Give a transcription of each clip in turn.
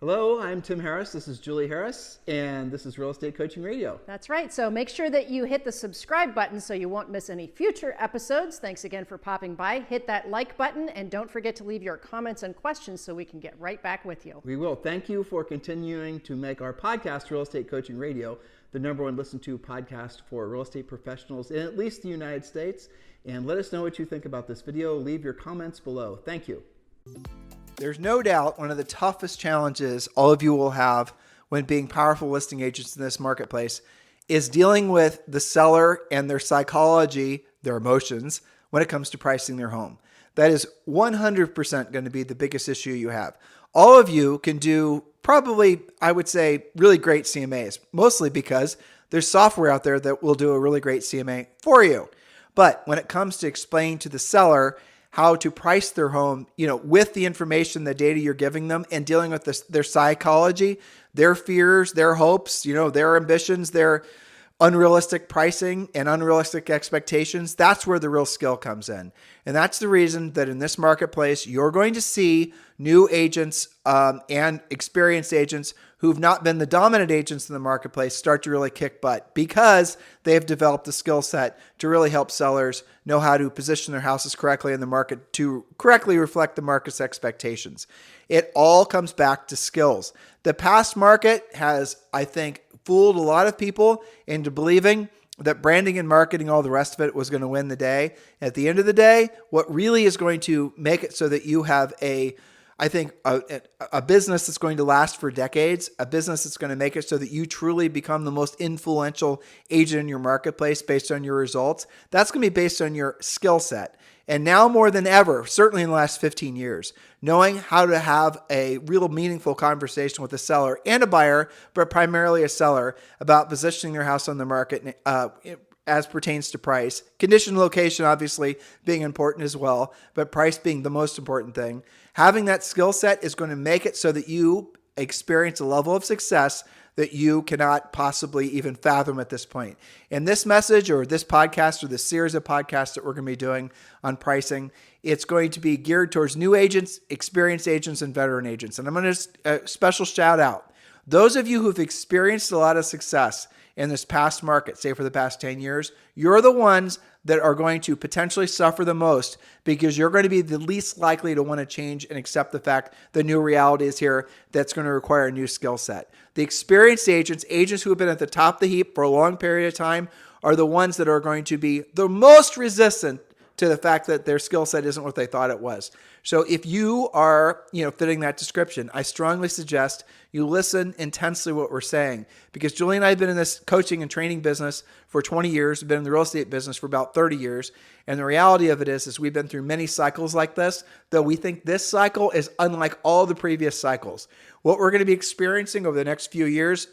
Hello, I'm Tim Harris. This is Julie Harris, and this is Real Estate Coaching Radio. That's right. So make sure that you hit the subscribe button so you won't miss any future episodes. Thanks again for popping by. Hit that like button, and don't forget to leave your comments and questions so we can get right back with you. We will. Thank you for continuing to make our podcast, Real Estate Coaching Radio, the #1 listened to podcast for real estate professionals in at least the United States. And let us know what you think about this video. Leave your comments below. Thank you. There's no doubt one of the toughest challenges all of you will have when being powerful listing agents in this marketplace is dealing with the seller and their psychology, their emotions, when it comes to pricing their home. That is 100% going to be the biggest issue you have. All of you can do probably, I would say, really great CMAs, mostly because there's software out there that will do a really great CMA for you. But when it comes to explaining to the seller how to price their home, with the information, the data you're giving them, and dealing with their psychology, their fears, their hopes, their ambitions, their unrealistic pricing and unrealistic expectations, that's where the real skill comes in. And that's the reason that in this marketplace, you're going to see new agents and experienced agents who've not been the dominant agents in the marketplace start to really kick butt because they have developed a skill set to really help sellers know how to position their houses correctly in the market to correctly reflect the market's expectations. It all comes back to skills. The past market has, I think, fooled a lot of people into believing that branding and marketing, all the rest of it, was going to win the day. At the end of the day, what really is going to make it so that you have a business that's going to last for decades, a business that's going to make it so that you truly become the most influential agent in your marketplace based on your results, that's going to be based on your skill set. And now more than ever, certainly in the last 15 years, knowing how to have a real meaningful conversation with a seller and a buyer, but primarily a seller, about positioning their house on the market as pertains to price. Condition, location, obviously being important as well, but price being the most important thing. Having that skill set is going to make it so that you experience a level of success that you cannot possibly even fathom at this point. And this message or this podcast or this series of podcasts that we're going to be doing on pricing, it's going to be geared towards new agents, experienced agents, and veteran agents. And I'm going to special shout out those of you who've experienced a lot of success in this past market, say for the past 10 years, you're the ones that are going to potentially suffer the most because you're going to be the least likely to want to change and accept the fact the new reality is here that's going to require a new skill set. The experienced agents who have been at the top of the heap for a long period of time, are the ones that are going to be the most resistant to the fact that their skill set isn't what they thought it was. So if you are, fitting that description, I strongly suggest you listen intensely to what we're saying, because Julie and I have been in this coaching and training business for 20 years, we've been in the real estate business for about 30 years. And the reality of it is we've been through many cycles like this, though we think this cycle is unlike all the previous cycles. What we're going to be experiencing over the next few years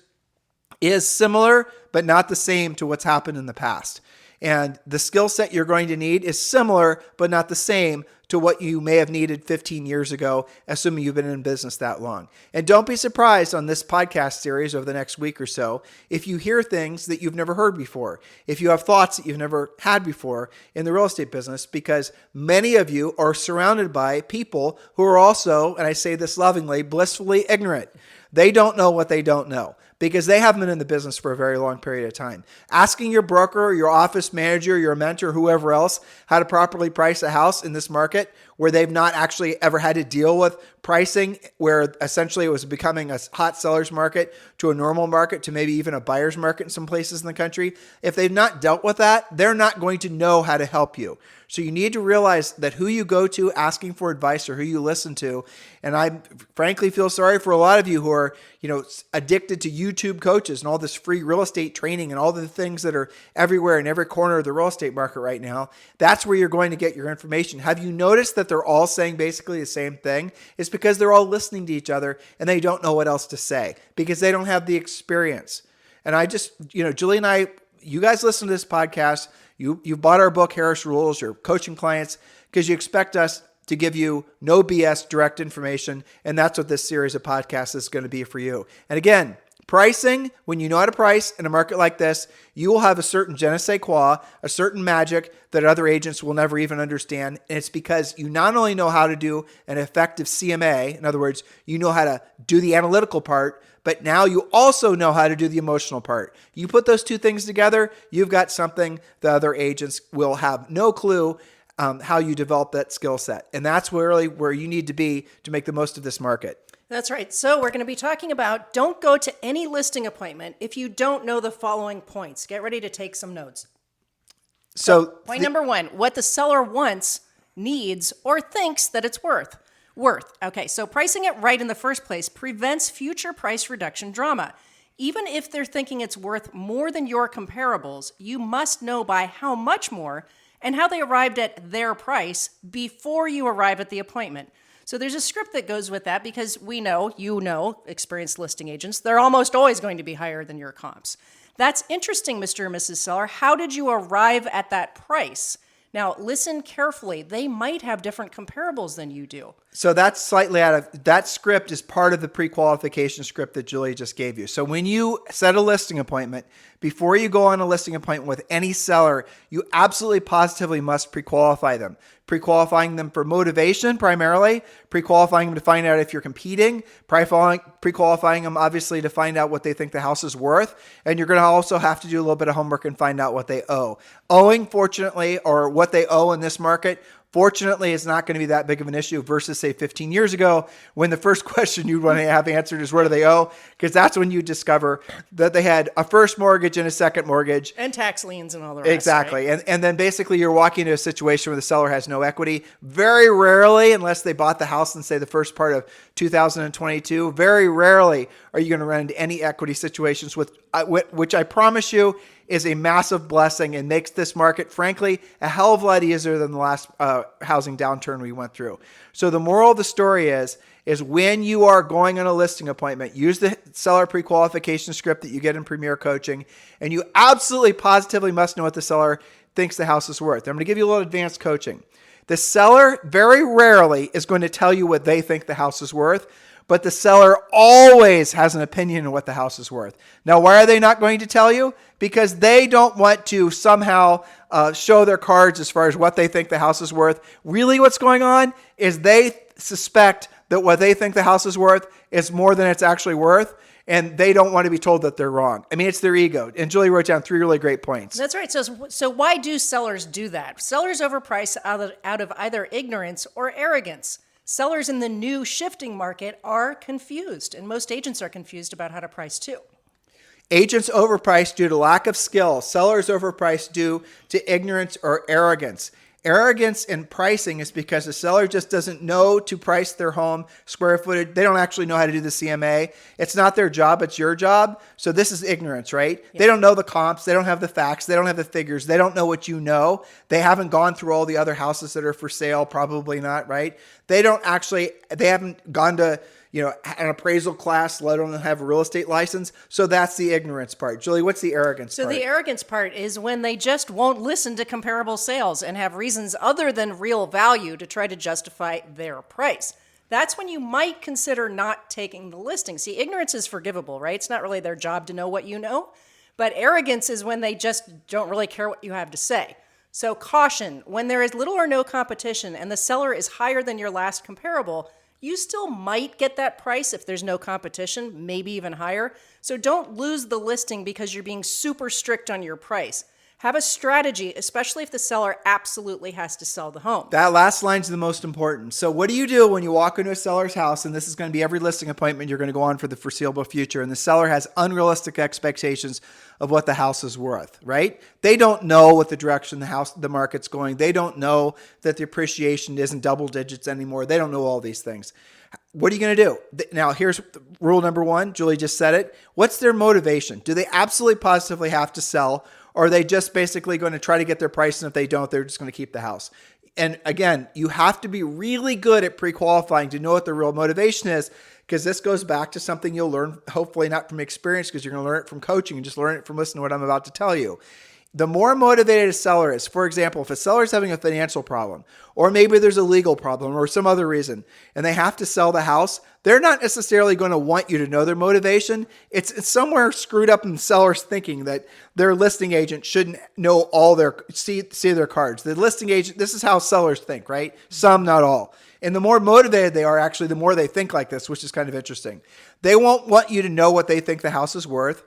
is similar, but not the same to what's happened in the past. And the skill set you're going to need is similar, but not the same to what you may have needed 15 years ago, assuming you've been in business that long. And don't be surprised on this podcast series over the next week or so if you hear things that you've never heard before, if you have thoughts that you've never had before in the real estate business, because many of you are surrounded by people who are also, and I say this lovingly, blissfully ignorant. They don't know what they don't know because they haven't been in the business for a very long period of time. Asking your broker, your office manager, your mentor, whoever else, how to properly price a house in this market where they've not actually ever had to deal with pricing, where essentially it was becoming a hot seller's market to a normal market to maybe even a buyer's market in some places in the country. If they've not dealt with that, they're not going to know how to help you. So you need to realize that who you go to asking for advice or who you listen to, and I frankly feel sorry for a lot of you who are, addicted to YouTube coaches and all this free real estate training and all the things that are everywhere in every corner of the real estate market right now. That's where you're going to get your information. Have you noticed that they're all saying basically the same thing? It's because they're all listening to each other and they don't know what else to say because they don't have the experience. And I just, Julie and I, you guys listen to this podcast. You bought our book, Harris Rules, your coaching clients, because you expect us to give you no BS direct information. And that's what this series of podcasts is going to be for you. And again, Pricing, when you know how to price in a market like this, you will have a certain je ne sais quoi, a certain magic that other agents will never even understand. And it's because you not only know how to do an effective CMA, in other words, you know how to do the analytical part, but now you also know how to do the emotional part. You put those two things together, you've got something the other agents will have no clue how you develop that skill set. And that's really where you need to be to make the most of this market. That's right. So we're going to be talking about don't go to any listing appointment if you don't know the following points. Get ready to take some notes. So point number one, what the seller wants, needs, or thinks that it's worth. Okay, so pricing it right in the first place prevents future price reduction drama. Even if they're thinking it's worth more than your comparables, you must know by how much more and how they arrived at their price before you arrive at the appointment. So there's a script that goes with that because we know, experienced listing agents, they're almost always going to be higher than your comps. That's interesting, Mr. and Mrs. Seller. How did you arrive at that price? Now, listen carefully. They might have different comparables than you do. So that's slightly out of, that script is part of the pre-qualification script that Julie just gave you. So when you set a listing appointment, before you go on a listing appointment with any seller, you absolutely positively must pre-qualify them. Pre-qualifying them for motivation primarily, pre-qualifying them to find out if you're competing, pre-qualifying them obviously to find out what they think the house is worth, and you're going to also have to do a little bit of homework and find out what they owe. Owing, fortunately, or what they owe in this market, fortunately, it's not going to be that big of an issue versus, say, 15 years ago when the first question you'd want to have answered is, what do they owe? Because that's when you discover that they had a first mortgage and a second mortgage. And tax liens and all the rest. Exactly. Right? And then basically you're walking into a situation where the seller has no equity. Very rarely, unless they bought the house in, say, the first part of 2022, very rarely are you going to run into any equity situations, with which I promise you is a massive blessing and makes this market, frankly, a hell of a lot easier than the last housing downturn we went through. So the moral of the story is when you are going on a listing appointment, use the seller pre-qualification script that you get in Premier Coaching, and you absolutely positively must know what the seller thinks the house is worth. I'm going to give you a little advanced coaching. The seller very rarely is going to tell you what they think the house is worth, but the seller always has an opinion on what the house is worth. Now, why are they not going to tell you? Because they don't want to somehow show their cards as far as what they think the house is worth. Really what's going on is they suspect that what they think the house is worth is more than it's actually worth, and they don't want to be told that they're wrong. I mean, it's their ego. And Julie wrote down 3 really great points. That's right. So why do sellers do that? Sellers overprice out of either ignorance or arrogance. Sellers in the new shifting market are confused, and most agents are confused about how to price too. Agents overprice due to lack of skill. Sellers overprice due to ignorance or arrogance. Arrogance in pricing is because the seller just doesn't know to price their home square footage. They don't actually know how to do the CMA. It's not their job, it's your job. So this is ignorance, right? Yeah. They don't know the comps. They don't have the facts. They don't have the figures. They don't know what you know. They haven't gone through all the other houses that are for sale. Probably not, right? They haven't gone to an appraisal class, let alone have a real estate license. So that's the ignorance part. Julie, what's the arrogance part? So the arrogance part is when they just won't listen to comparable sales and have reasons other than real value to try to justify their price. That's when you might consider not taking the listing. See, ignorance is forgivable, right? It's not really their job to know what you know. But arrogance is when they just don't really care what you have to say. So caution, when there is little or no competition and the seller is higher than your last comparable, you still might get that price if there's no competition, maybe even higher. So don't lose the listing because you're being super strict on your price. Have a strategy, especially if the seller absolutely has to sell the home. That last line's the most important. So what do you do when you walk into a seller's house, and this is going to be every listing appointment you're going to go on for the foreseeable future, and the seller has unrealistic expectations of what the house is worth, right? They don't know what the direction the market's going. They don't know that the appreciation isn't double digits anymore. They don't know all these things. What are you going to do? Now, here's rule number 1. Julie just said it. What's their motivation? Do they absolutely positively have to sell? Or are they just basically going to try to get their price, and if they don't, they're just going to keep the house? And again, you have to be really good at pre-qualifying to know what the real motivation is, because this goes back to something you'll learn, hopefully not from experience, because you're going to learn it from coaching and just learn it from listening to what I'm about to tell you. The more motivated a seller is, for example, if a seller is having a financial problem, or maybe there's a legal problem or some other reason, and they have to sell the house, they're not necessarily going to want you to know their motivation. It's somewhere screwed up in the seller's thinking that their listing agent shouldn't know all see their cards. The listing agent, this is how sellers think, right? Some, not all. And the more motivated they are, actually, the more they think like this, which is kind of interesting. They won't want you to know what they think the house is worth.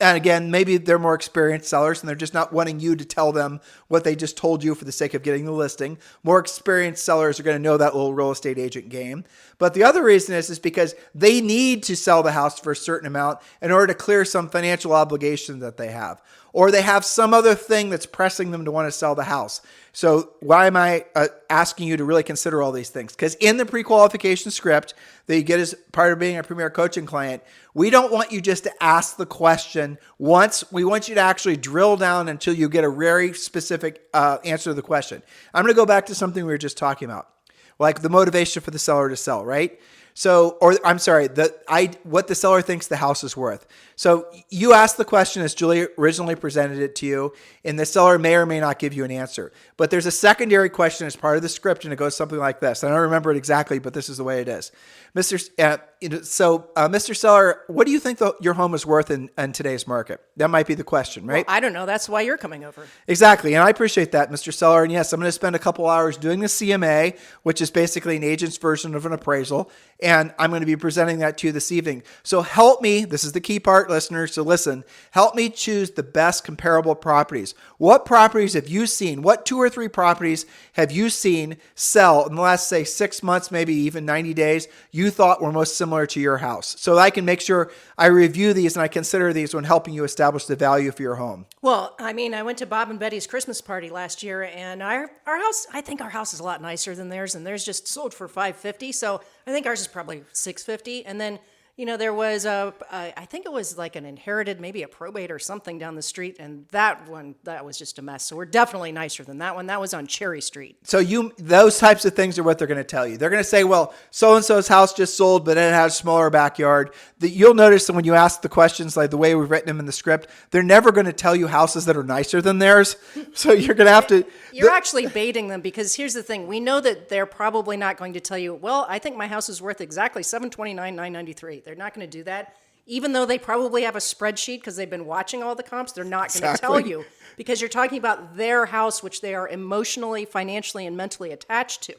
And again, maybe they're more experienced sellers and they're just not wanting you to tell them what they just told you for the sake of getting the listing. More experienced sellers are going to know that little real estate agent game. But the other reason is because they need to sell the house for a certain amount in order to clear some financial obligation that they have. Or they have some other thing that's pressing them to want to sell the house. So why am I asking you to really consider all these things? Because in the pre-qualification script that you get as part of being a Premier Coaching client, we don't want you just to ask the question once. We want you to actually drill down until you get a very specific answer to the question. I'm going to go back to something we were just talking about, like the motivation for the seller to sell, right? So, or I'm sorry, what the seller thinks the house is worth. So you ask the question as Julie originally presented it to you, and the seller may or may not give you an answer. But there's a secondary question as part of the script, and it goes something like this. I don't remember it exactly, but this is the way it is. Mr. Seller, what do you think your home is worth in today's market? That might be the question, right? Well, I don't know. That's why you're coming over. Exactly. And I appreciate that, Mr. Seller. And yes, I'm going to spend a couple hours doing the CMA, which is basically an agent's version of an appraisal. And I'm going to be presenting that to you this evening. So help me. This is the key part, listeners. So listen, help me choose the best comparable properties. What properties have you seen? What 2 or 3 properties have you seen sell in the last, say, 6 months, maybe even 90 days, you thought were most similar to your house? So I can make sure I review these and I consider these when helping you establish the value for your home. Well, I mean, I went to Bob and Betty's Christmas party last year, and our house, I think our house is a lot nicer than theirs, and theirs just sold for $550. So I think ours is probably $650. And then, you know, there was I think it was like an inherited, maybe a probate or something down the street. And that was just a mess. So we're definitely nicer than that one. That was on Cherry Street. So those types of things are what they're going to tell you. They're going to say, well, so-and-so's house just sold, but it has a smaller backyard. You'll notice that when you ask the questions, like the way we've written them in the script, they're never going to tell you houses that are nicer than theirs. So you're going to have to... You're actually baiting them, because here's the thing. We know that they're probably not going to tell you, well, I think my house is worth exactly $729,993. They're not going to do that. Even though they probably have a spreadsheet because they've been watching all the comps, they're not going to tell you, because you're talking about their house, which they are emotionally, financially, and mentally attached to.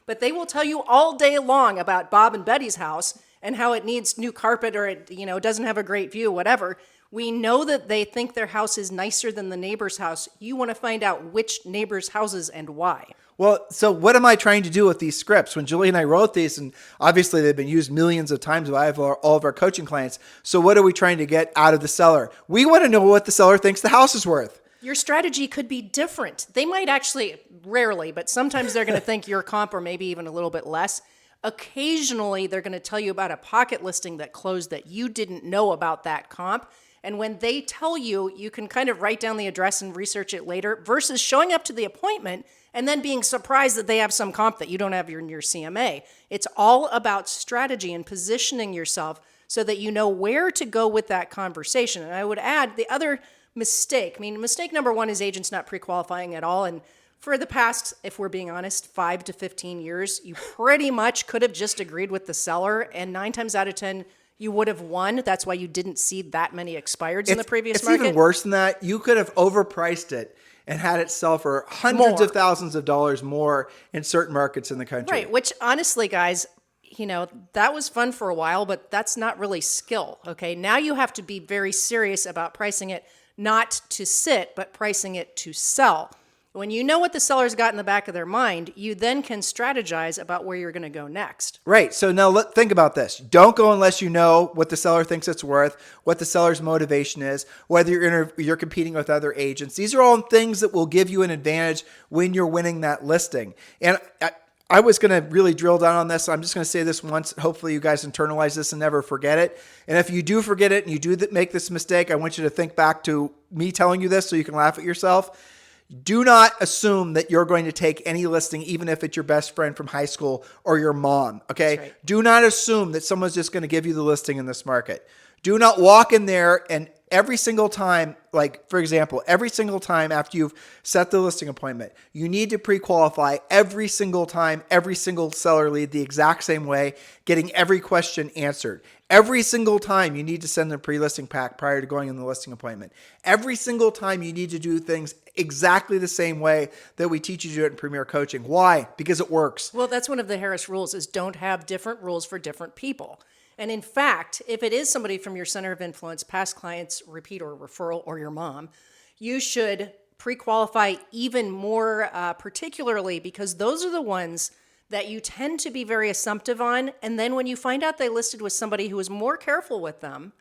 But they will tell you all day long about Bob and Betty's house and how it needs new carpet, or it, you know, doesn't have a great view, whatever. We know that they think their house is nicer than the neighbor's house. You want to find out which neighbor's houses and why. Well, so what am I trying to do with these scripts? When Julie and I wrote these, and obviously they've been used millions of times by all of our coaching clients. So what are we trying to get out of the seller? We want to know what the seller thinks the house is worth. Your strategy could be different. They might actually, rarely, but sometimes they're going to think your comp, or maybe even a little bit less. Occasionally, they're going to tell you about a pocket listing that closed that you didn't know about that comp. And when they tell you, you can kind of write down the address and research it later, versus showing up to the appointment and then being surprised that they have some comp that you don't have in your CMA. It's all about strategy and positioning yourself so that you know where to go with that conversation. And I would add the other mistake. I mean, mistake number 1 is agents not pre-qualifying at all. And for the past, if we're being honest, 5 to 15 years, you pretty much could have just agreed with the seller, and 9 times out of 10, you would have won. That's why you didn't see that many expireds in the previous market. It's even worse than that. You could have overpriced it and had it sell for hundreds of thousands of dollars more in certain markets in the country. Right, which honestly, guys, you know, that was fun for a while, but that's not really skill, okay? Now you have to be very serious about pricing it not to sit, but pricing it to sell. When you know what the seller's got in the back of their mind, you then can strategize about where you're going to go next. Right. So now think about this. Don't go unless you know what the seller thinks it's worth, what the seller's motivation is, whether you're competing with other agents. These are all things that will give you an advantage when you're winning that listing. And I was going to really drill down on this. So I'm just going to say this once. Hopefully you guys internalize this and never forget it. And if you do forget it and you do make this mistake, I want you to think back to me telling you this so you can laugh at yourself. Do not assume that you're going to take any listing, even if it's your best friend from high school or your mom, okay? Right. Do not assume that someone's just going to give you the listing in this market. Do not walk in there and every single time, like for example, every single time after you've set the listing appointment, you need to pre-qualify every single time, every single seller lead the exact same way, getting every question answered. Every single time you need to send them a pre-listing pack prior to going in the listing appointment. Every single time you need to do things exactly the same way that we teach you to do it in Premier Coaching. Why? Because it works. Well, that's one of the Harris rules is don't have different rules for different people. And in fact, if it is somebody from your center of influence, past clients, repeat or referral, or your mom, you should pre-qualify even more particularly because those are the ones that you tend to be very assumptive on. And then when you find out they listed with somebody who is more careful with them,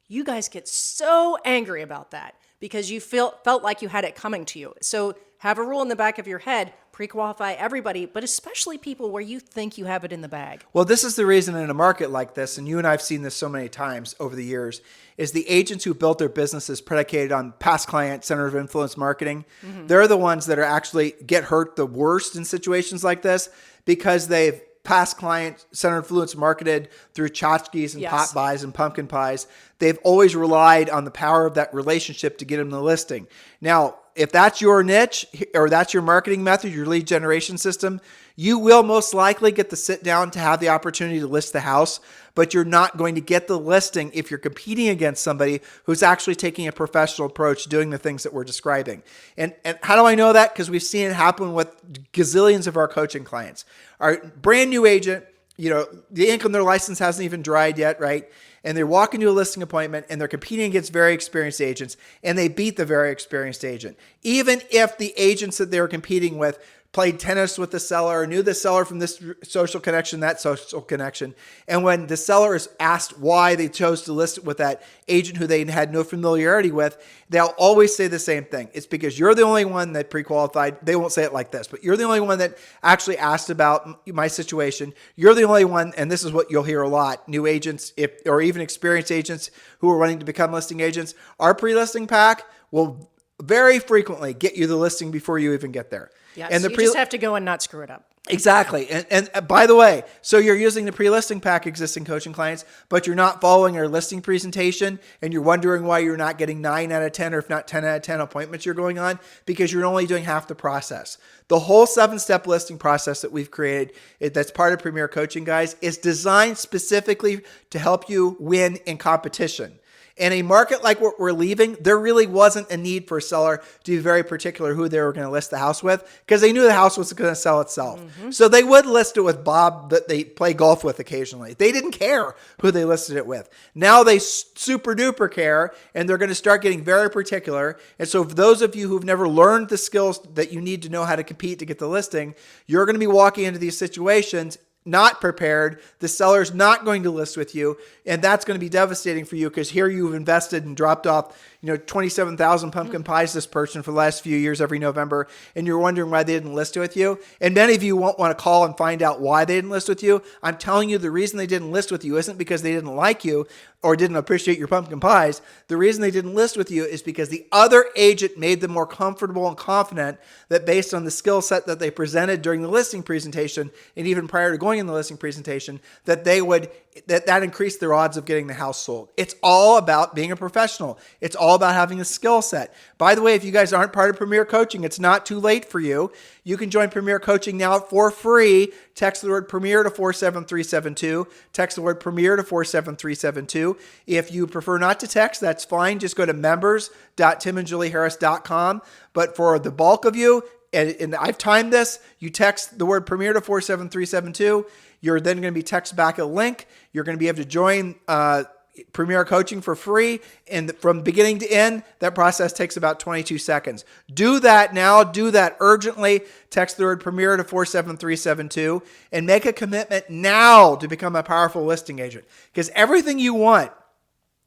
you guys get so angry about that because you felt like you had it coming to you. So have a rule in the back of your head, pre-qualify everybody, but especially people where you think you have it in the bag. Well, this is the reason in a market like this, and you and I have seen this so many times over the years, is the agents who built their businesses predicated on past client center of influence marketing. They're the ones that are actually get hurt the worst in situations like this because they've past client center influence marketed through tchotchkes and pot buys and pumpkin pies. They've always relied on the power of that relationship to get them the listing. Now, if that's your niche or that's your marketing method, your lead generation system, you will most likely get the sit down to have the opportunity to list the house, but you're not going to get the listing if you're competing against somebody who's actually taking a professional approach, doing the things that we're describing. And how do I know that? Because we've seen it happen with gazillions of our coaching clients. Our brand new agent, the ink on their license hasn't even dried yet, right? And they walk into a listing appointment and they're competing against very experienced agents and they beat the very experienced agent. Even if the agents that they were competing with played tennis with the seller, knew the seller from this social connection, that social connection. And when the seller is asked why they chose to list it with that agent who they had no familiarity with, they'll always say the same thing. It's because you're the only one that pre-qualified. They won't say it like this, but you're the only one that actually asked about my situation. You're the only one, and this is what you'll hear a lot, new agents or even experienced agents who are wanting to become listing agents. Our pre-listing pack will very frequently get you the listing before you even get there. Yes, and you just have to go and not screw it up. Exactly. And by the way, so you're using the pre-listing pack existing coaching clients, but you're not following our listing presentation and you're wondering why you're not getting 9 out of 10 or if not 10 out of 10 appointments you're going on because you're only doing half the process. The whole 7-step listing process that we've created that's part of Premier Coaching, guys, is designed specifically to help you win in competition. In a market like what we're leaving, there really wasn't a need for a seller to be very particular who they were going to list the house with because they knew the house was going to sell itself. So they would list it with Bob that they play golf with occasionally. They didn't care who they listed it with. Now they super duper care and they're going to start getting very particular. And so for those of you who've never learned the skills that you need to know how to compete to get the listing, you're going to be walking into these situations not prepared. The seller's not going to list with you. And that's going to be devastating for you because here you've invested and dropped off, 27,000 pumpkin pies this person for the last few years every November. And you're wondering why they didn't list with you. And many of you won't want to call and find out why they didn't list with you. I'm telling you the reason they didn't list with you isn't because they didn't like you or didn't appreciate your pumpkin pies. The reason they didn't list with you is because the other agent made them more comfortable and confident that based on the skill set that they presented during the listing presentation and even prior to going in the listing presentation, that that increased their odds of getting the house sold. It's all about being a professional. It's all about having a skill set. By the way, if you guys aren't part of Premier Coaching, it's not too late for you. You can join Premier Coaching now for free. Text the word Premier to 47372. Text the word Premier to 47372. If you prefer not to text, that's fine. Just go to members.timandjulieharris.com. But for the bulk of you, and I've timed this, you text the word Premier to 47372. You're then going to be texted back a link. You're going to be able to join Premier Coaching for free. And from beginning to end, that process takes about 22 seconds. Do that now. Do that urgently. Text the word Premier to 47372 and make a commitment now to become a powerful listing agent. Because everything you want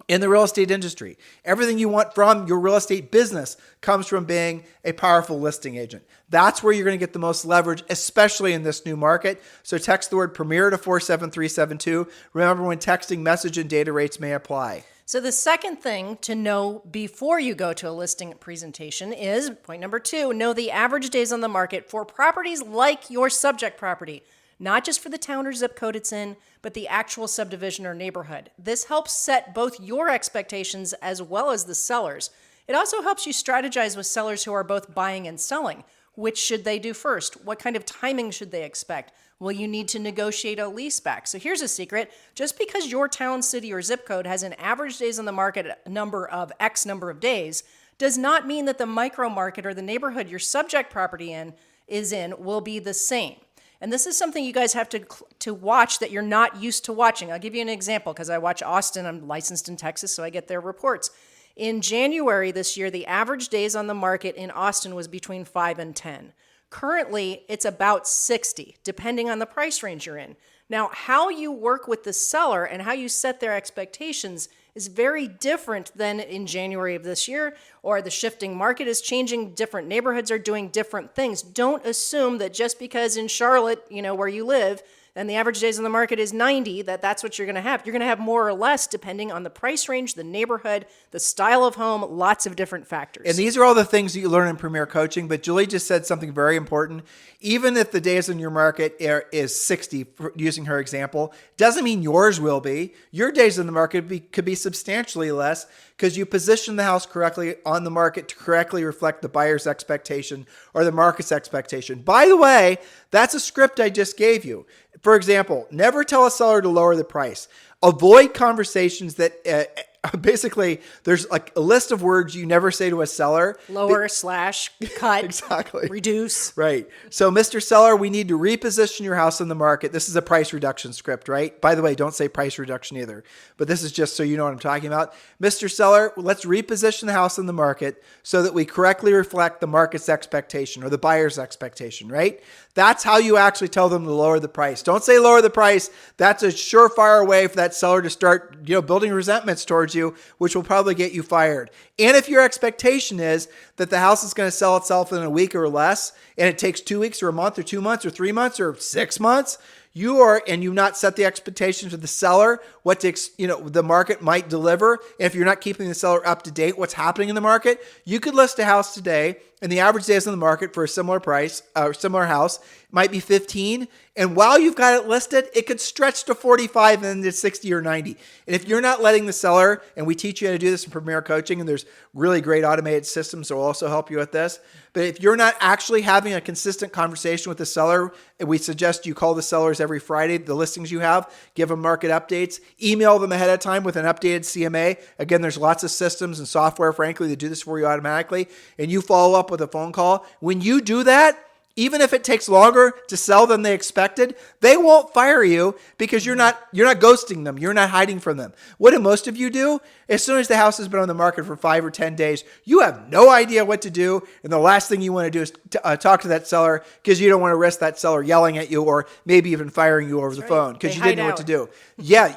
in the real estate industry, everything you want from your real estate business comes from being a powerful listing agent. That's where you're going to get the most leverage, especially in this new market. So text the word Premier to 47372. Remember, when texting, message and data rates may apply. So the second thing to know before you go to a listing presentation is, point number 2, know the average days on the market for properties like your subject property. not just for the town or zip code it's in, but the actual subdivision or neighborhood. This helps set both your expectations as well as the sellers. It also helps you strategize with sellers who are both buying and selling. Which should they do first? What kind of timing should they expect? Will you need to negotiate a lease back? So here's a secret. Just because your town, city, or zip code has an average days on the market number of X number of days does not mean that the micro market or the neighborhood your subject property is in will be the same. And this is something you guys have to watch that you're not used to watching. I'll give you an example because I watch Austin. I'm licensed in Texas, so I get their reports. In January this year, the average days on the market in Austin was between 5 and 10. Currently, it's about 60, depending on the price range you're in. Now, how you work with the seller and how you set their expectations is very different than in January of this year, or the shifting market is changing. Different neighborhoods are doing different things. Don't assume that just because in Charlotte, where you live, and the average days on the market is 90, that's what you're going to have. You're going to have more or less depending on the price range, the neighborhood, the style of home, lots of different factors. And these are all the things that you learn in Premier Coaching, but Julie just said something very important. Even if the days on your market is 60, using her example, doesn't mean yours will be. Your days on the market could be substantially less because you position the house correctly on the market to correctly reflect the buyer's expectation or the market's expectation. By the way, that's a script I just gave you. For example, never tell a seller to lower the price. Avoid conversations that basically there's like a list of words you never say to a seller. Lower, slash, cut, exactly. Reduce. Right. So, Mr. Seller, we need to reposition your house in the market. This is a price reduction script, right? By the way, don't say price reduction either, but this is just so you know what I'm talking about. Mr. Seller, let's reposition the house in the market so that we correctly reflect the market's expectation or the buyer's expectation, right? That's how you actually tell them to lower the price. Don't say lower the price. That's a surefire way for that seller to start, building resentments towards you, which will probably get you fired. And if your expectation is that the house is going to sell itself in a week or less, and it takes 2 weeks or a month or 2 months or 3 months or 6 months, you've not set the expectations of the seller, what the market might deliver. And if you're not keeping the seller up to date, what's happening in the market, you could list a house today and the average days on the market for a similar price or similar house might be 15. And while you've got it listed, it could stretch to 45 and then to 60 or 90. And if you're not letting the seller, and we teach you how to do this in Premier Coaching, and there's really great automated systems that will also help you with this. But if you're not actually having a consistent conversation with the seller, and we suggest you call the sellers every Friday, the listings you have, give them market updates, email them ahead of time with an updated CMA. Again, there's lots of systems and software, frankly, that do this for you automatically. And you follow up with a phone call. When you do that, even if it takes longer to sell than they expected, they won't fire you because you're not ghosting them. You're not hiding from them. What do most of you do? As soon as the house has been on the market for 5 or 10 days, you have no idea what to do. And the last thing you want to do is talk to that seller because you don't want to risk that seller yelling at you or maybe even firing you over the phone because you didn't know what to do. Yeah,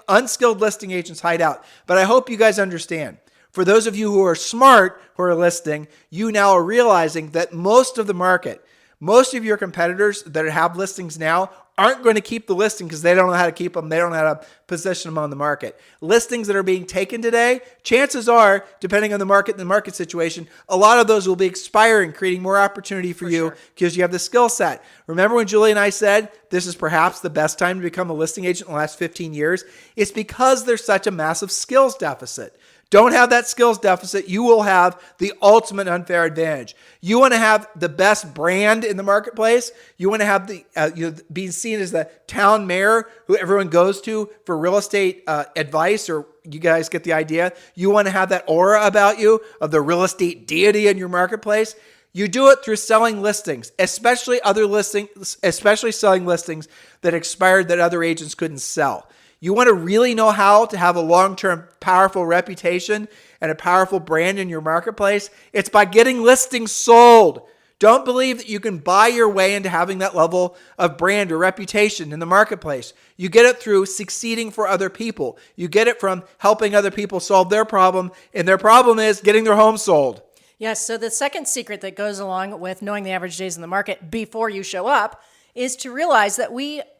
unskilled listing agents hide out. But I hope you guys understand. For those of you who are smart, who are listing, you now are realizing that most of the market, most of your competitors that have listings now aren't going to keep the listing because they don't know how to keep them. They don't know how to position them on the market. Listings that are being taken today, chances are, depending on the market and the market situation, a lot of those will be expiring, creating more opportunity for you because you have the skill set. Remember when Julie and I said this is perhaps the best time to become a listing agent in the last 15 years? It's because there's such a massive skills deficit. Don't have that skills deficit. You will have the ultimate unfair advantage. You want to have the best brand in the marketplace. You want to have being seen as the town mayor who everyone goes to for real estate advice, or you guys get the idea. You want to have that aura about you of the real estate deity in your marketplace. You do it through selling listings, especially selling listings that expired that other agents couldn't sell. You want to really know how to have a long-term powerful reputation and a powerful brand in your marketplace? It's by getting listings sold. Don't believe that you can buy your way into having that level of brand or reputation in the marketplace. You get it through succeeding for other people. You get it from helping other people solve their problem, and their problem is getting their home sold. Yes, so the second secret that goes along with knowing the average days in the market before you show up is to realize that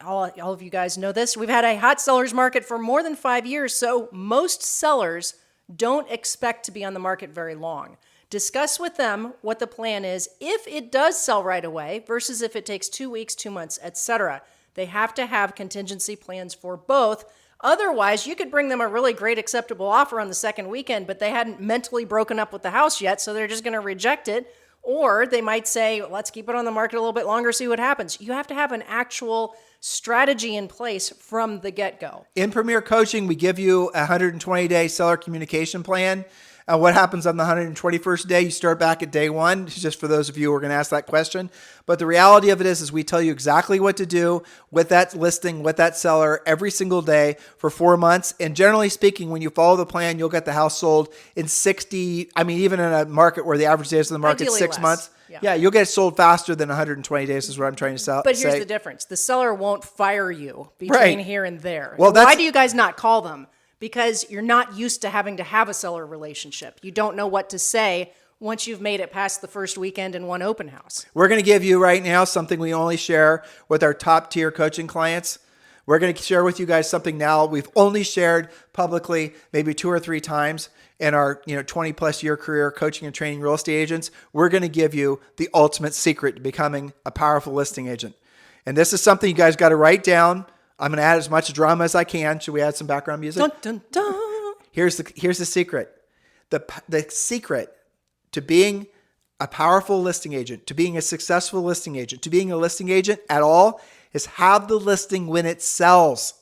all of you guys know this, we've had a hot seller's market for more than 5 years, so most sellers don't expect to be on the market very long. Discuss with them what the plan is if it does sell right away versus if it takes 2 weeks, 2 months, etc. They have to have contingency plans for both. Otherwise, you could bring them a really great acceptable offer on the second weekend, but they hadn't mentally broken up with the house yet, so they're just going to reject it. Or they might say, let's keep it on the market a little bit longer, see what happens. You have to have an actual strategy in place from the get-go. In Premier Coaching, we give you a 120-day seller communication plan. What happens on the 121st day? You start back at day one, just for those of you who are going to ask that question. But the reality of it is we tell you exactly what to do with that listing, with that seller every single day for 4 months. And generally speaking, when you follow the plan, you'll get the house sold in 60, even in a market where the average days of the market is 6 less. months. Yeah, you'll get it sold faster than 120 days is what I'm trying to sell. But here's the difference. The seller won't fire you between Right. here and there. Well, Why do you guys not call them? Because you're not used to having to have a seller relationship. You don't know what to say once you've made it past the first weekend in one open house. We're going to give you right now something we only share with our top tier coaching clients. We're going to share with you guys something now we've only shared publicly maybe 2 or 3 times in our 20 plus year career coaching and training real estate agents. We're going to give you the ultimate secret to becoming a powerful listing agent. And this is something you guys got to write down. I'm going to add as much drama as I can. Should we add some background music? Dun, dun, dun. Here's the secret. The secret to being a powerful listing agent, to being a successful listing agent, to being a listing agent at all is have the listing when it sells.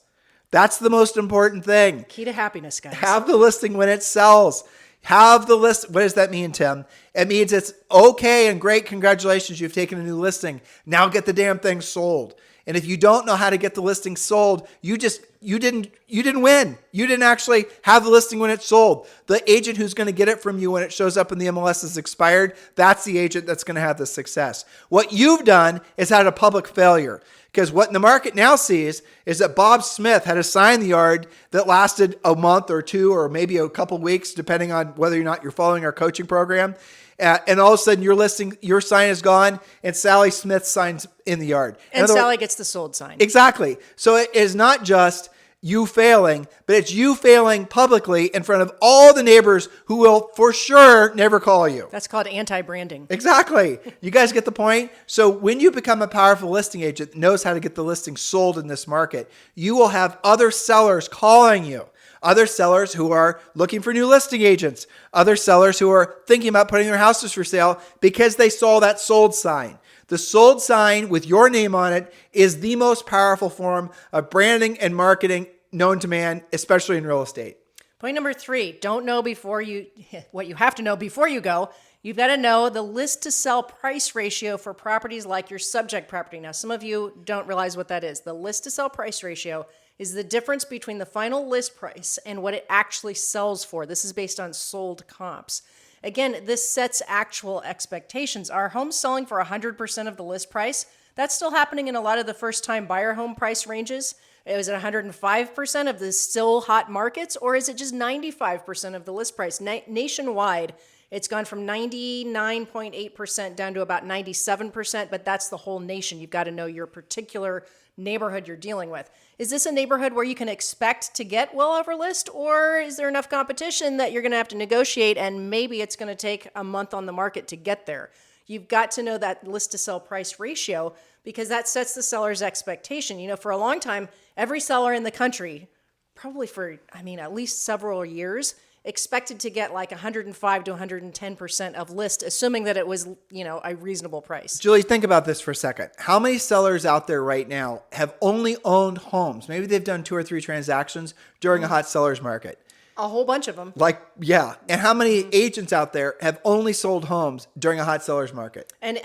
That's the most important thing. Key to happiness, guys. Have the listing when it sells. Have the list. What does that mean, Tim? It means it's okay and great. Congratulations. You've taken a new listing. Now get the damn thing sold. And if you don't know how to get the listing sold, you didn't win. You didn't actually have the listing when it's sold. The agent who's going to get it from you when it shows up in the MLS is expired, that's the agent that's going to have the success. What you've done is had a public failure. Because what the market now sees is that Bob Smith had a sign in the yard that lasted a month or 2 or maybe a couple weeks, depending on whether or not you're following our coaching program. And all of a sudden your sign is gone and Sally Smith's sign's in the yard. And Sally gets the sold sign. Exactly. So it is not just you failing, but it's you failing publicly in front of all the neighbors who will for sure never call you. That's called anti-branding. Exactly. You guys get the point? So when you become a powerful listing agent that knows how to get the listing sold in this market, you will have other sellers calling you. Other sellers who are looking for new listing agents. Other sellers who are thinking about putting their houses for sale because they saw that sold sign. The sold sign with your name on it is the most powerful form of branding and marketing known to man, especially in real estate. Point number 3, don't know what you have to know before you go. You've got to know the list to sell price ratio for properties like your subject property. Now, some of you don't realize what that is. The list to sell price ratio is the difference between the final list price and what it actually sells for. This is based on sold comps. Again, this sets actual expectations. Are homes selling for 100% of the list price? That's still happening in a lot of the first-time buyer home price ranges. Is it 105% of the still hot markets, or is it just 95% of the list price? Nationwide, it's gone from 99.8% down to about 97%, but that's the whole nation. You've got to know your particular neighborhood you're dealing with. Is this a neighborhood where you can expect to get well over list, or is there enough competition that you're going to have to negotiate and maybe it's going to take a month on the market to get there? You've got to know that list to sell price ratio because that sets the seller's expectation. For a long time, every seller in the country, probably for, at least several years, expected to get like 105 to 110% of list, assuming that it was, a reasonable price. Julie, think about this for a second. How many sellers out there right now have only owned homes? Maybe they've done 2 or 3 transactions during a hot seller's market. A whole bunch of them. And how many agents out there have only sold homes during a hot seller's market? And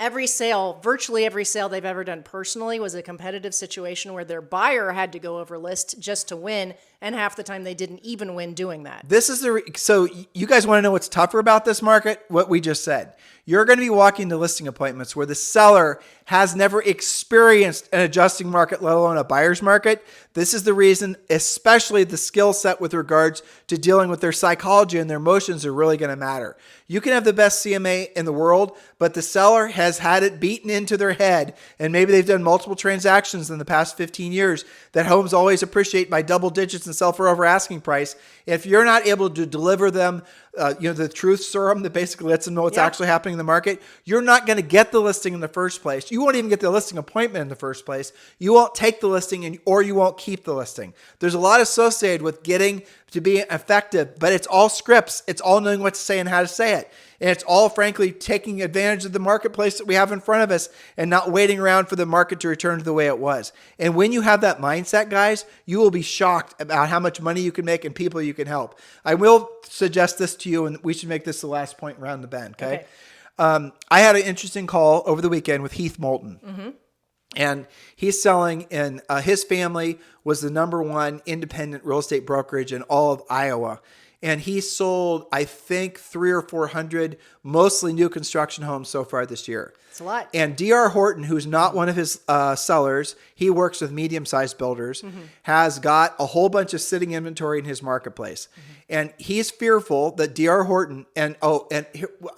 virtually every sale they've ever done personally was a competitive situation where their buyer had to go over list just to win, and half the time they didn't even win doing that. So you guys want to know what's tougher about this market? What we just said. You're going to be walking to listing appointments where the seller has never experienced an adjusting market, let alone a buyer's market. This is the reason, especially the skill set with regards to dealing with their psychology and their emotions are really going to matter. You can have the best CMA in the world, but the seller has had it beaten into their head, and maybe they've done multiple transactions in the past 15 years that homes always appreciate by double digits and sell for over asking price. If you're not able to deliver them, the truth serum that basically lets them know what's actually happening in the market, you're not going to get the listing in the first place. You won't even get the listing appointment in the first place. You won't take the listing or you won't keep the listing. There's a lot associated with getting to be effective, but it's all scripts. It's all knowing what to say and how to say it. And it's all, frankly, taking advantage of the marketplace that we have in front of us and not waiting around for the market to return to the way it was. And when you have that mindset, guys, you will be shocked about how much money you can make and people you can help. I will suggest this to you, and we should make this the last point around the bend, okay? I had an interesting call over the weekend with Heath Moulton. Mm-hmm. And he's selling, and his family was the number one independent real estate brokerage in all of Iowa. And he sold, I think, 300 or 400, mostly new construction homes so far this year. It's a lot. And D.R. Horton, who's not one of his sellers, he works with medium-sized builders, has got a whole bunch of sitting inventory in his marketplace. And he's fearful that D.R. Horton,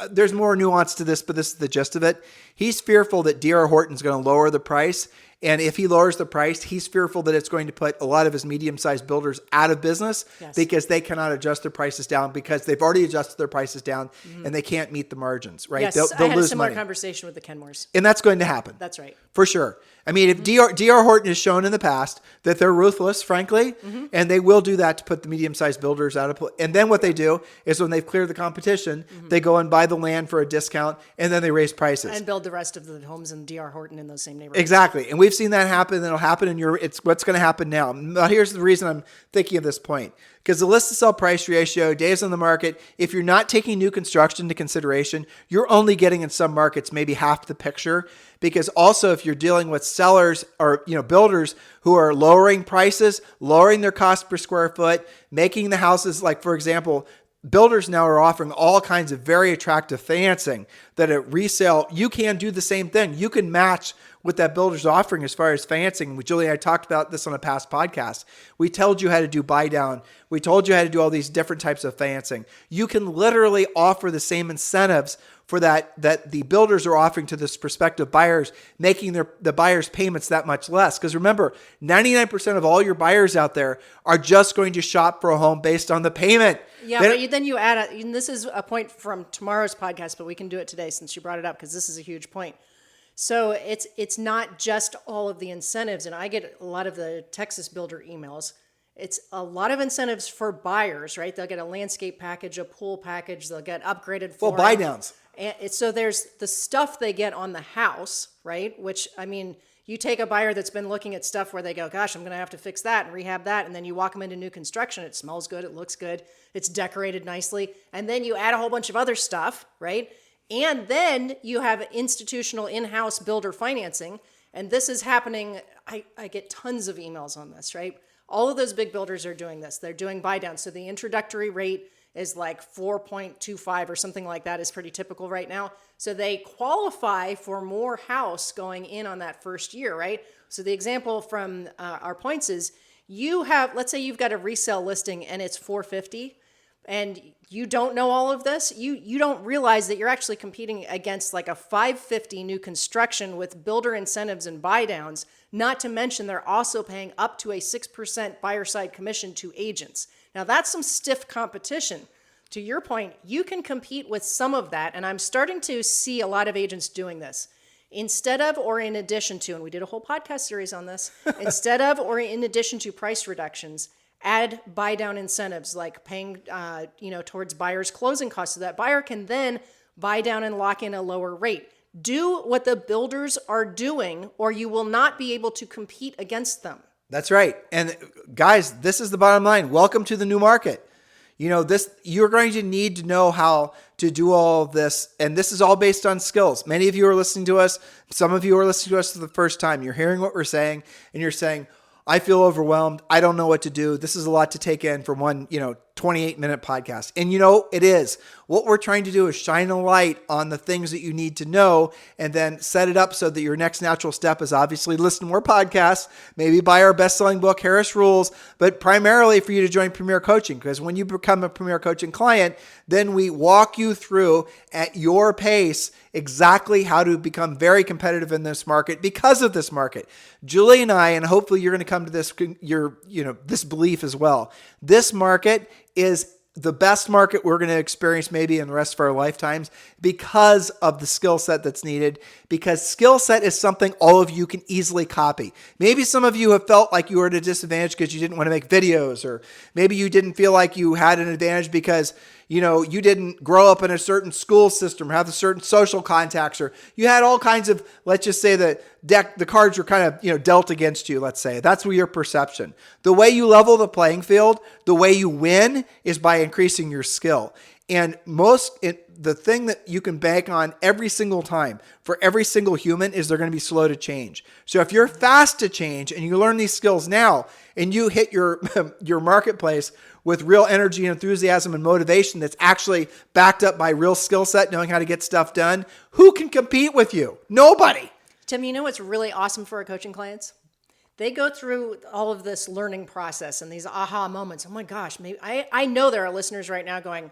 there's more nuance to this, but this is the gist of it. He's fearful that D.R. Horton's going to lower the price. And if he lowers the price, he's fearful that it's going to put a lot of his medium-sized builders out of business because they cannot adjust their prices down because they've already adjusted their prices down and they can't meet the margins, right? Yes, They'll I had a lose similar money. conversation with the Kenmores. And that's going to happen. That's right. For sure. I mean, if D.R. Horton has shown in the past that they're ruthless, frankly, and they will do that to put the medium-sized builders out of play. And then what they do is when they've cleared the competition, they go and buy the land for a discount, and then they raise prices. And build the rest of the homes in D.R. Horton in those same neighborhoods. Exactly. And we've seen that happen, and it'll happen it's what's going to happen now. Now, here's the reason I'm thinking of this point. Because the list to sell price ratio, days on the market, if you're not taking new construction into consideration, you're only getting in some markets maybe half the picture. Because also if you're dealing with sellers or builders who are lowering prices, lowering their cost per square foot, making the houses, like for example, builders now are offering all kinds of very attractive financing that at resale, you can do the same thing. You can match what that builder's offering as far as financing. Julie and I talked about this on a past podcast. We told you how to do buy down. We told you how to do all these different types of financing. You can literally offer the same incentives for that the builders are offering to this prospective buyers, making the buyers' payments that much less. Because remember, 99% of all your buyers out there are just going to shop for a home based on the payment. Yeah, but then you add, and this is a point from tomorrow's podcast, but we can do it today since you brought it up because this is a huge point. So it's not just all of the incentives, and I get a lot of the Texas builder emails. It's a lot of incentives for buyers, right? They'll get a landscape package, a pool package, they'll get upgraded flooring. Well, buy downs. And so there's the stuff they get on the house, right? Which, I mean, you take a buyer that's been looking at stuff where they go, gosh, I'm going to have to fix that and rehab that. And then you walk them into new construction. It smells good. It looks good. It's decorated nicely. And then you add a whole bunch of other stuff, right? And then you have institutional in-house builder financing. And this is happening. I get tons of emails on this, right? All of those big builders are doing this. They're doing buy down. So the introductory rate is like 4.25 or something like that is pretty typical right now. So they qualify for more house going in on that first year, right? So the example from our points is let's say you've got a resale listing and it's 450 and you don't know all of this. You don't realize that you're actually competing against like a 550 new construction with builder incentives and buy downs, not to mention they're also paying up to a 6% buyer side commission to agents. Now, that's some stiff competition. To your point, you can compete with some of that, and I'm starting to see a lot of agents doing this. Instead of or in addition to, and we did a whole podcast series on this, instead of or in addition to price reductions, add buy down incentives like paying towards buyers' closing costs so that buyer can then buy down and lock in a lower rate. Do what the builders are doing, or you will not be able to compete against them. That's right. And guys, this is the bottom line. Welcome to the new market. You're going to need to know how to do all of this. And this is all based on skills. Many of you are listening to us. Some of you are listening to us for the first time. You're hearing what we're saying and you're saying, I feel overwhelmed. I don't know what to do. This is a lot to take in from one, 28-minute podcast. And you know, it is. What we're trying to do is shine a light on the things that you need to know and then set it up so that your next natural step is obviously listen to more podcasts, maybe buy our best-selling book, Harris Rules, but primarily for you to join Premier Coaching, because when you become a Premier Coaching client, then we walk you through at your pace exactly how to become very competitive in this market because of this market. Julie and I, and hopefully you're going to come to this belief as well. This market is the best market we're going to experience maybe in the rest of our lifetimes because of the skill set that's needed, because SkillSet is something all of you can easily copy. Maybe some of you have felt like you were at a disadvantage because you didn't want to make videos, or maybe you didn't feel like you had an advantage because you didn't grow up in a certain school system or have a certain social contacts, or you had all kinds of, let's just say the cards were kind of, dealt against you, let's say. That's your perception. The way you level the playing field, the way you win is by increasing your skill. And the thing that you can bank on every single time for every single human is they're going to be slow to change. So if you're fast to change and you learn these skills now and you hit your marketplace with real energy, enthusiasm, and motivation that's actually backed up by real skill set, knowing how to get stuff done, who can compete with you? Nobody. Tim, you know what's really awesome for our coaching clients? They go through all of this learning process and these aha moments. Oh my gosh, maybe I know there are listeners right now going,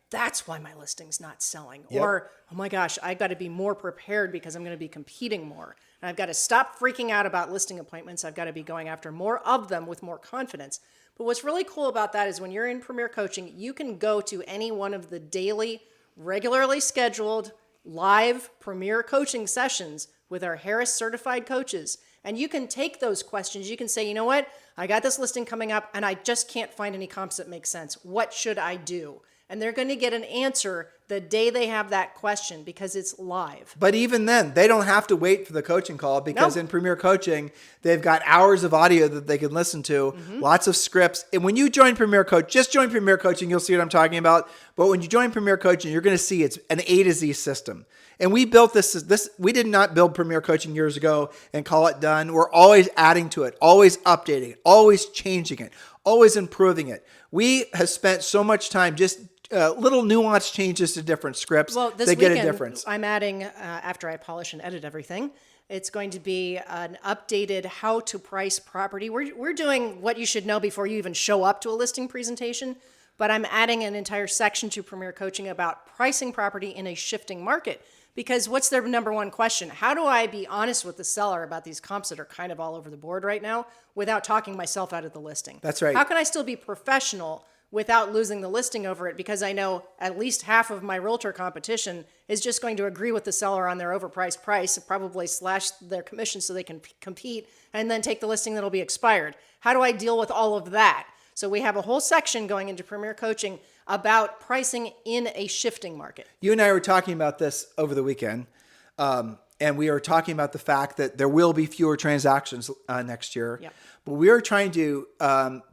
that's why my listing's not selling. Yep. Or, oh my gosh, I got to be more prepared because I'm going to be competing more. And I've got to stop freaking out about listing appointments. I've got to be going after more of them with more confidence. But what's really cool about that is when you're in Premier Coaching, you can go to any one of the daily, regularly scheduled, live Premier Coaching sessions with our Harris certified coaches. And you can take those questions. You can say, you know what? I got this listing coming up and I just can't find any comps that make sense. What should I do? And they're going to get an answer the day they have that question because it's live. But even then, they don't have to wait for the coaching call because in Premier Coaching, they've got hours of audio that they can listen to, lots of scripts. And when you join Premier Coach, just join Premier Coaching, you'll see what I'm talking about. But when you join Premier Coaching, you're going to see it's an A to Z system. And we built this, we did not build Premier Coaching years ago and call it done. We're always adding to it, always updating it, always changing it, always improving it. We have spent so much time just little nuanced changes to different scripts. Well, this they weekend, get a difference. I'm adding, after I polish and edit everything, it's going to be an updated how to price property. We're doing what you should know before you even show up to a listing presentation, but I'm adding an entire section to Premier Coaching about pricing property in a shifting market. Because what's their number one question? How do I be honest with the seller about these comps that are kind of all over the board right now without talking myself out of the listing? That's right. How can I still be professional without losing the listing over it? Because I know at least half of my realtor competition is just going to agree with the seller on their overpriced price, probably slash their commission so they can compete, and then take the listing that'll be expired. How do I deal with all of that? So we have a whole section going into Premier Coaching about pricing in a shifting market. You and I were talking about this over the weekend, and we are talking about the fact that there will be fewer transactions next year. Yep. But we are trying to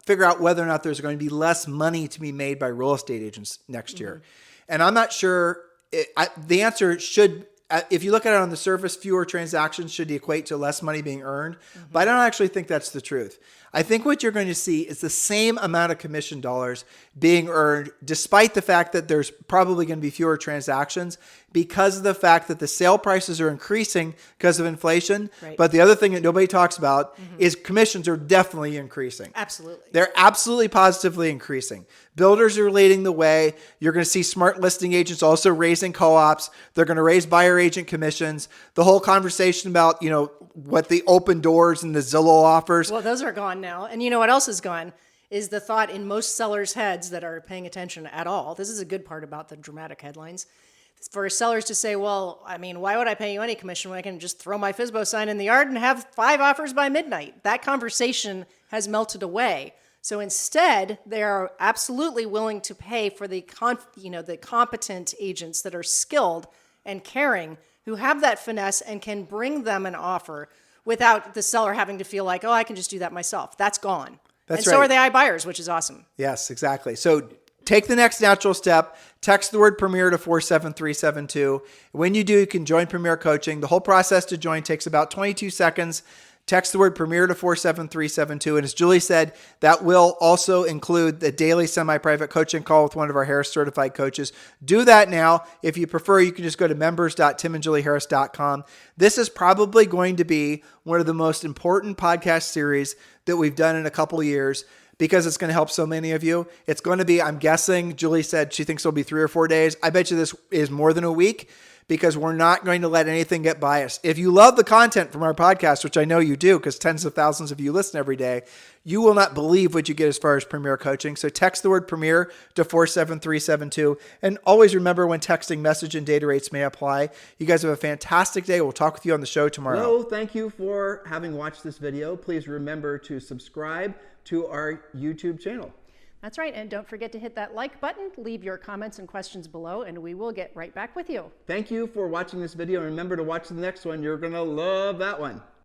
figure out whether or not there's going to be less money to be made by real estate agents next year. And I'm not sure. The answer should, if you look at it on the surface, fewer transactions should equate to less money being earned. But I don't actually think that's the truth. I think what you're going to see is the same amount of commission dollars being earned, despite the fact that there's probably going to be fewer transactions because of the fact that the sale prices are increasing because of inflation. Right. But the other thing that nobody talks about is commissions are definitely increasing. Absolutely. They're absolutely positively increasing. Builders are leading the way. You're going to see smart listing agents also raising co-ops. They're going to raise buyer agent commissions. The whole conversation about, what the open doors and the Zillow offers. Well, those are gone now. And you know what else is gone? Is the thought in most sellers' heads that are paying attention at all. This is a good part about the dramatic headlines. For sellers to say, well, I mean, why would I pay you any commission when I can just throw my FSBO sign in the yard and have 5 offers by midnight? That conversation has melted away. So instead, they are absolutely willing to pay for the competent agents that are skilled and caring, who have that finesse and can bring them an offer without the seller having to feel like, oh, I can just do that myself. That's gone. That's and right. So are the iBuyers, which is awesome. Yes, exactly. So take the next natural step. Text the word Premier to 47372. When you do, you can join Premier Coaching. The whole process to join takes about 22 seconds. Text the word Premier to 47372. And as Julie said, that will also include the daily semi-private coaching call with one of our Harris certified coaches. Do that now. If you prefer, you can just go to members.timandjulieharris.com. This is probably going to be one of the most important podcast series that we've done in a couple of years, because it's going to help so many of you. It's going to be, I'm guessing, Julie said she thinks it'll be 3 or 4 days. I bet you this is more than a week, because we're not going to let anything get biased. If you love the content from our podcast, which I know you do, because tens of thousands of you listen every day, you will not believe what you get as far as Premier coaching. So text the word Premier to 47372. And always remember, when texting, message and data rates may apply. You guys have a fantastic day. We'll talk with you on the show tomorrow. Hello, thank you for having watched this video. Please remember to subscribe to our YouTube channel. That's right. And don't forget to hit that like button, leave your comments and questions below, and we will get right back with you. Thank you for watching this video. And remember to watch the next one. You're going to love that one.